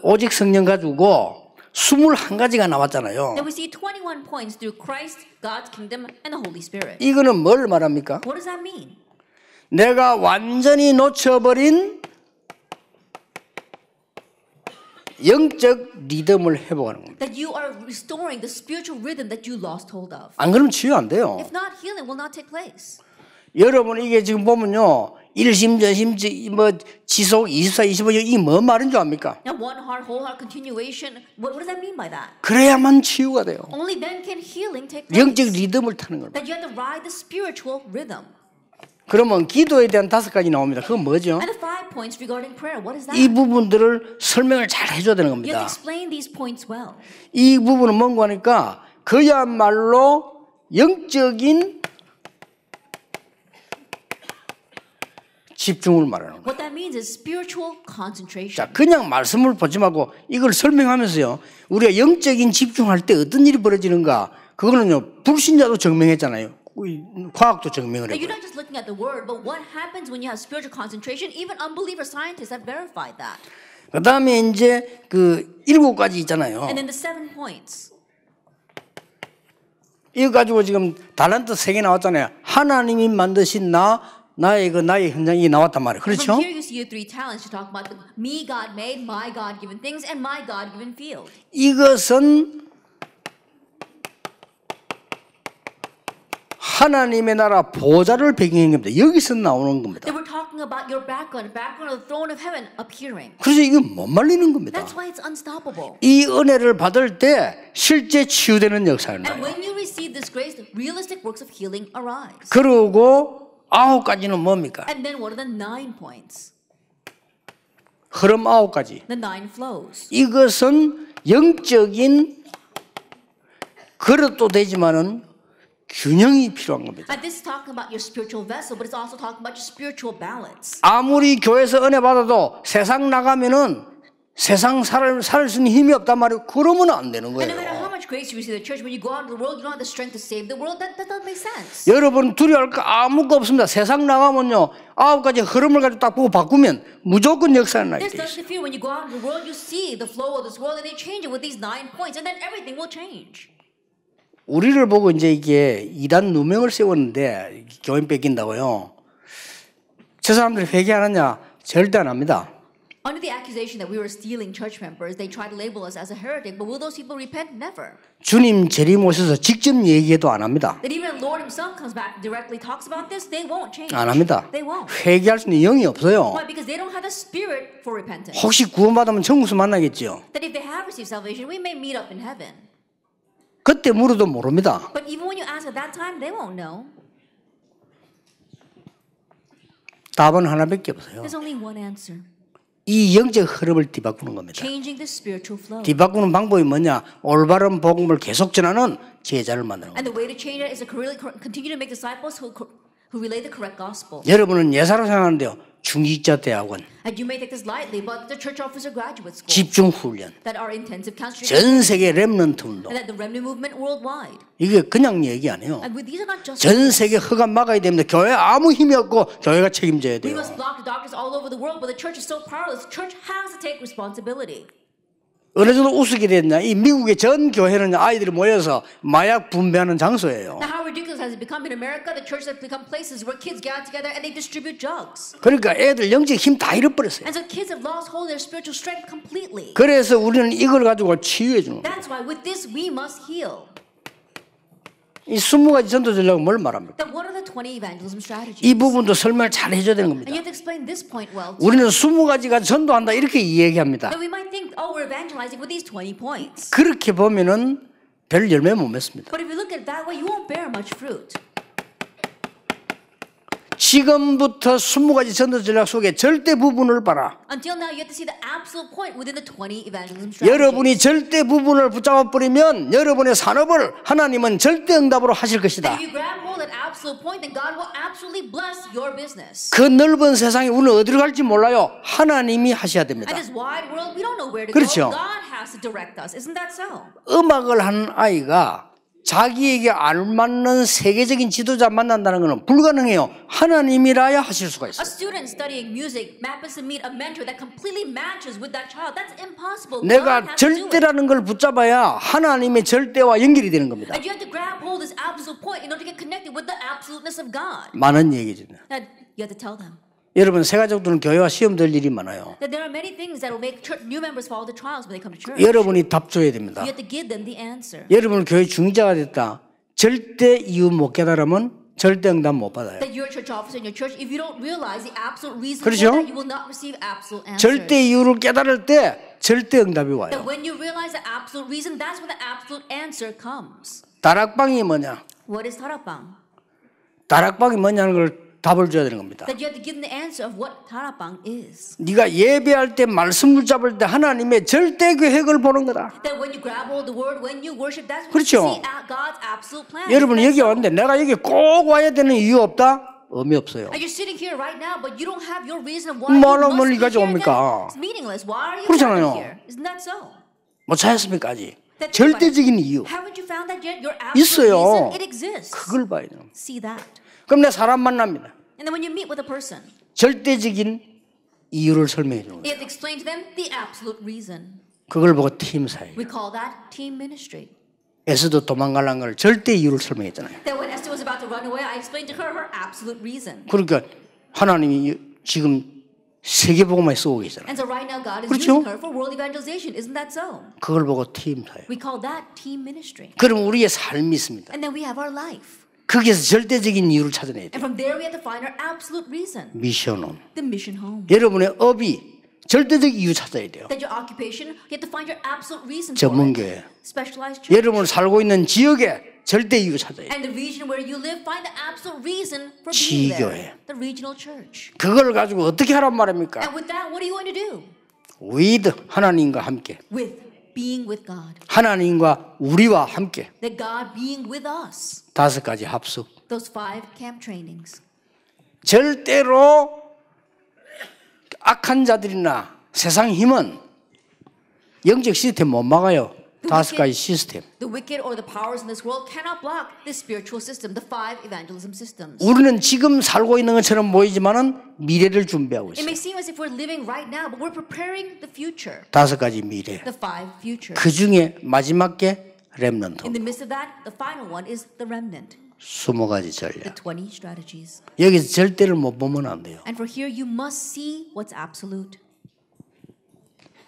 오직 성령 가지고 21가지가 나왔잖아요. Then we see 21 points through Christ, God's kingdom, and the Holy Spirit. 이거는 뭘 말합니까? What does that mean? 내가 완전히 놓쳐버린 영적 리듬을 회복하는 겁니다. That you are restoring the spiritual rhythm that you lost hold of. 안 그러면 치유 안 돼요. If not, healing will not take place. 여러분 이게 지금 보면요. 일심 전심 뭐 지속 24, 25 이게 뭔 말인 줄 압니까? Now, one heart, whole heart continuation. What does that mean by that? 그래야만 치유가 돼요. Only then can healing take place. 영적 리듬을 타는 겁니다. That you have to ride the spiritual rhythm. 그러면 기도에 대한 5가지 나옵니다. 그건 뭐죠? And the 5 points regarding prayer. What is that? 이 부분들을 설명을 잘 해줘야 되는 You have to 겁니다. explain these points well. 이 부분은 뭔가 하니까 그야말로 영적인 집중을 말하는 거예요. What that means is spiritual concentration. 자, 그냥 말씀을 보지 말고 이걸 설명하면서요. 우리가 영적인 집중할 때 어떤 일이 벌어지는가? 그거는요. 불신자도 증명했잖아요. 과학도 증명을 Now, 해요. you're not just looking at the word, but what happens when you have spiritual concentration? Even unbeliever scientists have verified that. 그 다음에 이제 그 7가지 있잖아요. And then the 7 points. 이거 가지고 지금 달란트 3개 나왔잖아요. 하나님이 만드신 나의 현장이 나왔단 말이에요. 그렇죠? From here you see your 3 talents. You talk about the me God made, my God given things, and my God given field. 이것은 하나님의 나라 보좌를 배경인 겁니다. 여기서 나오는 겁니다. They were talking about your background of the throne of heaven appearing. 그래서 이건 못 말리는 겁니다. That's why it's unstoppable. 이 은혜를 받을 때 실제 치유되는 역사가 And 나요. when you receive this grace, realistic works of healing arise. 그리고 9가지는 뭡니까? And then what are the 9 points? 흐름 9가지. The 9 flows. 이것은 영적인 그릇도 되지만은 균형이 필요한 겁니다. And this is talking about your spiritual vessel, but it's also talking about your spiritual balance. 아무리 교회에서 은혜 받아도 세상 나가면은 세상 살 수 있는 힘이 없단 말이에요. 그러면 안 되는 And no matter how 거예요. much grace you receive in the church, when you go out into the world, you don't have the strength to save the world. That doesn't make sense. 여러분 두려워할 거 아무것도 없습니다. 세상 나가면요 9가지 흐름을 가지고 딱 보고 바꾸면 무조건 역사가 나게 There's 돼 nothing 있어요. to fear when you go out into the world. You see the flow of this world, and they change it with these 9 points, and then everything will change. 우리를 보고 이제 이게 이단 누명을 세웠는데 교인 뺏긴다고요. 저 사람들이 회개하느냐? 절대 안 합니다. Under the accusation that we were stealing church members, they try to label us as a heretic, but will those people repent? Never. 주님 재림 오셔서 직접 얘기해도 안 합니다. That even the Lord himself comes back and directly talks about this, they won't change. 안 합니다. They won't. 회개할 수 있는 영이 없어요. Why? Because they don't have the spirit for repentance. 혹시 구원받으면 천국에서 만나겠죠. That if they have received salvation, we may meet up in heaven. 그때 물어도 모릅니다. But even when you ask at that time, they won't know. 답은 하나밖에 없어요. There's only one answer. 이 영적 흐름을 뒤바꾸는 겁니다. Changing the spiritual flow. 뒤바꾸는 방법이 뭐냐? 올바른 복음을 계속 전하는 제자를 만드는 And 겁니다. the way to change it is to continue to make disciples who relay the correct gospel. 여러분은 예사로 생각하는데요. 중직자 대학원, And you may take this lightly, but the church officer graduate school 집중 훈련, that are intensive counseling, 전 세계 렘넌트 운동. and that the remnant movement worldwide. 이게 그냥 얘기 아니에요. And these are not just. 전 세계 흑암 막아야 됩니다. 교회 아무 힘이 없고 교회가 책임져야 We 돼요. must block the doctors all over the world, but the church is so powerless. The church has to take responsibility. 어느 정도 우습게 됐냐? 이 미국의 전 교회는 아이들이 모여서 마약 분배하는 장소예요. Now, how ridiculous has it become in America? The church has become places where kids gather together and they distribute drugs. 그러니까 애들 영적 힘 다 잃어버렸어요. And so kids have lost hold of their spiritual strength completely. 그래서 우리는 이걸 가지고 치유해 주는 거예요. That's why with this we must heal. 이 20가지 전도 전략은 뭘 말합니까? Then what are the 20 evangelism strategies? 이 부분도 설명을 잘 해줘야 되는 And 겁니다. you have to explain this point well. 우리는 20가지가 전도한다 이렇게 이야기합니다. Then we might think, oh, we're evangelizing with these 20 points. 그렇게 보면은 별 열매 못 맺습니다. But if you look at it that way, you won't bear much fruit. 지금부터 20가지 전도 전략 속에 절대 부분을 봐라. Until now, you have to see the absolute point within the 20 evangelism strategies. 여러분이 절대 부분을 붙잡아 버리면 여러분의 산업을 하나님은 절대 응답으로 하실 것이다. If you grab hold of that absolute point, then God will absolutely bless your business. 그 넓은 세상에 우리는 어디로 갈지 몰라요. 하나님이 하셔야 됩니다. And this wide world, we don't know where to 그렇죠. go. God has to direct us. Isn't that so? 음악을 하는 아이가 자기에게 알맞는 세계적인 지도자 만난다는 것은 불가능해요. 하나님이라야 하실 수가 A 있어요. student studying music happens to meet a mentor that completely matches with that child. That's impossible. God 내가 has to do it. 절대라는 걸 붙잡아야 하나님의 절대와 연결이 되는 겁니다. And you have to grab hold of this absolute point in order to get connected with the absoluteness of God. 많은 얘기죠. And you have to tell them 여러분 새가족들은 교회와 시험 될 일이 많아요. that there are many things that will make new members follow the trials when they come to church. 여러분이 답 줘야 됩니다. You have to give them the answer. 여러분 교회 중직자가 됐다. 절대 이유 못 깨달으면 절대 응답 못 받아요. That you're a church officer in your church, if you don't realize the absolute reason 그렇죠? for that, you will not receive absolute answers. 절대 이유를 깨달을 때 절대 응답이 와요. That when you realize the absolute reason, that's when the absolute answer comes. 다락방이 뭐냐? What is tarapang? 다락방이 뭐냐는 걸 답을 줘야 되는 겁니다. That you have to give them the answer of what tarapang is. 네가 예배할 때 말씀 붙잡을 때 하나님의 절대 계획을 보는 거다. That when you grab hold of the word, when you worship, that's when 그렇죠. you see God's absolute plan. 여러분 Isn't that 여기 so? 왔는데 내가 여기 꼭 와야 되는 이유 없다? 의미 없어요. And you're sitting here right now, but you don't have your reason why you 뭐하러 must 멀리 be here 가져옵니까? again. It's meaningless. Why are you 그렇잖아요. here? Isn't that so? 못 찾았습니까 아직? 절대적인 이유 Haven't you found that yet? Your absolute 있어요. reason, it exists. 그걸 봐야 돼요. See that. 그럼 내 사람 만납니다. And then when you meet with a person, 절대적인 이유를 설명해 주는 you 거예요. have to explain to them the absolute reason. 그걸 보고 팀 사회. We call that team ministry. 에스도 도망가려는 걸 절대 이유를 설명했잖아요. That when Esther was about to run away, I explained to her her absolute reason. 그러니까 하나님이 지금 세계복음에 쓰고 계시잖아요. And so right now God is 그렇죠? using her for world evangelization. Isn't that so? 그걸 보고 팀 사회. We call that team ministry. 그럼 우리의 삶이 있습니다. And then we have our life. 거기에서 절대적인 이유를 찾아내야 And 돼요. from there we have to find our absolute reason. 미션홈. The mission home. 여러분의 업이 절대적 이유 찾아야 돼요. That your occupation, you have to find your absolute reason for 전문교회. it. Specialized church. 여러분 살고 있는 지역에 절대 이유 찾아야 돼요. And the region where you live, find the absolute reason for being 지교회. there. The regional church. 그걸 가지고 어떻게 하란 말입니까? And with that, what are you going to do? with 하나님과 함께. With being with God. 하나님과 우리와 함께. That God being with us. 5가지 합숙. Those 5 camp trainings. 절대로 악한 자들이나 세상 힘은 영적 시스템 못 막아요. 5가지 시스템. The wicked or the powers in this world cannot block this spiritual system, the 5 evangelism systems. 우리는 지금 살고 있는 것처럼 보이지만은 미래를 준비하고 It 있어요. may seem as if we're living right now, but we're preparing the future. 5가지 미래. The 5 futures. 그 중에 마지막 게 렘넌트. In the midst of that, the final one is the remnant. 20가지 The 전략. 20 strategies. 여기서 절대를 못 보면 안 돼요. And for here, you must see what's absolute.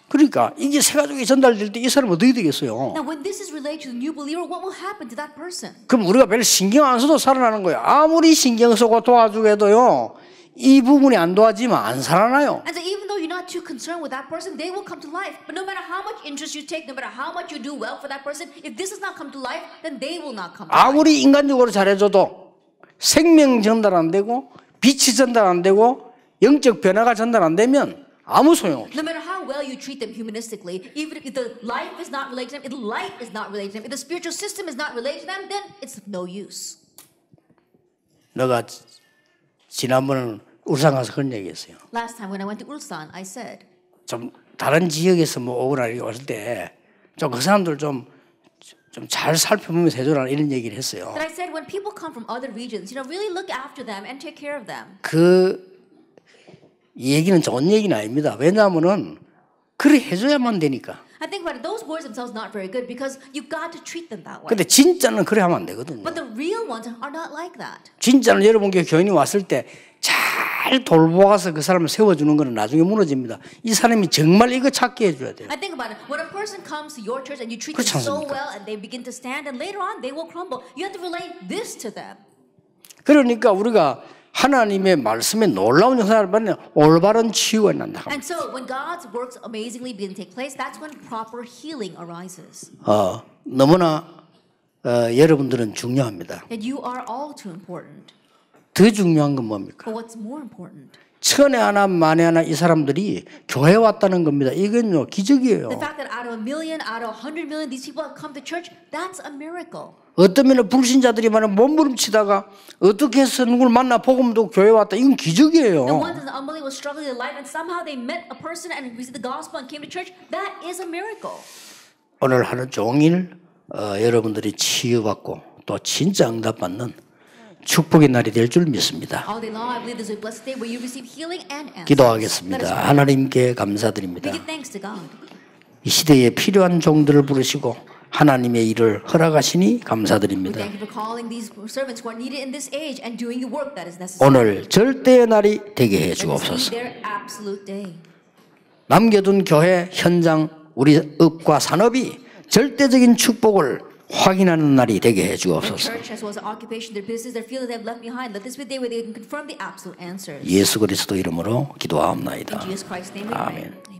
그러니까 이게 새 가족이 전달될 때 이 사람 어떻게 되겠어요? Now, when this is related to the new believer, what will happen to that person? 그럼 우리가 별로 신경 안 써도 살아나는 거예요. 아무리 신경 쓰고 도와주고 해도요. 이 부분이 안 도와지면 안 살아나요. And so even though you're not too concerned with that person, they will come to life. But no matter how much interest you take, no matter how much you do well for that person, if this does not come to life, then they will not come to life. 아무리 인간적으로 잘해줘도 생명 전달 안 되고 빛이 전달 안 되고 영적 변화가 전달 안 되면 아무 소용없어요. No matter how well you treat them humanistically, even if the life is not related to them, if the light is not related to them, if the spiritual system is not related to them, then it's of no use. 내가 지난번에 울산 가서 그런 얘기했어요. Last time when I went to Ulsan, I said, 좀 다른 지역에서 뭐 오거나 이렇게 왔을 때 좀 그 사람들 좀 잘 살펴보면서 해줘라 이런 얘기를 했어요. that I said when people come from other regions, really look after them and take care of them. 이 얘기는 좋은 얘기는 아닙니다. 왜냐하면은 그래 해줘야만 되니까. I think about it, those words themselves not very good because you've got to treat them that way. 근데 진짜는 그래 하면 안 되거든요. But the real ones are not like that. 진짜는 여러분 교인이 왔을 때 잘 돌보아서 그 사람을 세워주는 거는 나중에 무너집니다. 이 사람이 정말 이거 찾게 해줘야 돼요. I think about it. When a person comes to your church and you treat 그렇지 them so 않습니까? well and they begin to stand and later on they will crumble. You have to relate this to them. 그러니까 우리가 하나님의 말씀에 놀라운 역사를 받는 올바른 치유가 난다. And so when God's works amazingly begin to take place, that's when proper healing arises. 너무나 여러분들은 중요합니다. That you are all too important. 더 중요한 건 뭡니까? But what's more important? 천에 하나 만에 하나 이 사람들이 교회에 왔다는 겁니다. 이건요 기적이에요. The fact that out of a million, out of 100 million, these people have come to church, that's a miracle. 어떤 면은 불신자들이 많은 몸부림치다가 어떻게 해서 누굴 만나 복음도 교회에 왔다. 이건 기적이에요. And ones that unbelievers was struggling in life and somehow they met a person and received the gospel and came to church, that is a miracle. 오늘 하루 종일 여러분들이 치유받고 또 진짜 응답받는 축복의 날이 될 줄 믿습니다. All day long, I believe this is a blessed day where you receive healing and answers. 기도하겠습니다. 하나님께 감사드립니다. We give thanks to God. 이 시대에 필요한 종들을 부르시고 하나님의 일을 허락하시니 We 감사드립니다. thank you for calling these servants who are needed in this age and doing the work that is necessary. 오늘 절대의 날이 되게 해 Let this be 주옵소서. their absolute day. 남겨둔 교회 현장 우리 읍과 산업이 절대적인 축복을 확인하는 날이 되게 해 Their 주옵소서. church as well as their occupation, their business, their field that they have left behind. Let this be the day where they can confirm the absolute answers. 예수 그리스도 이름으로 기도하옵나이다. In Jesus Christ's name we pray. 아멘.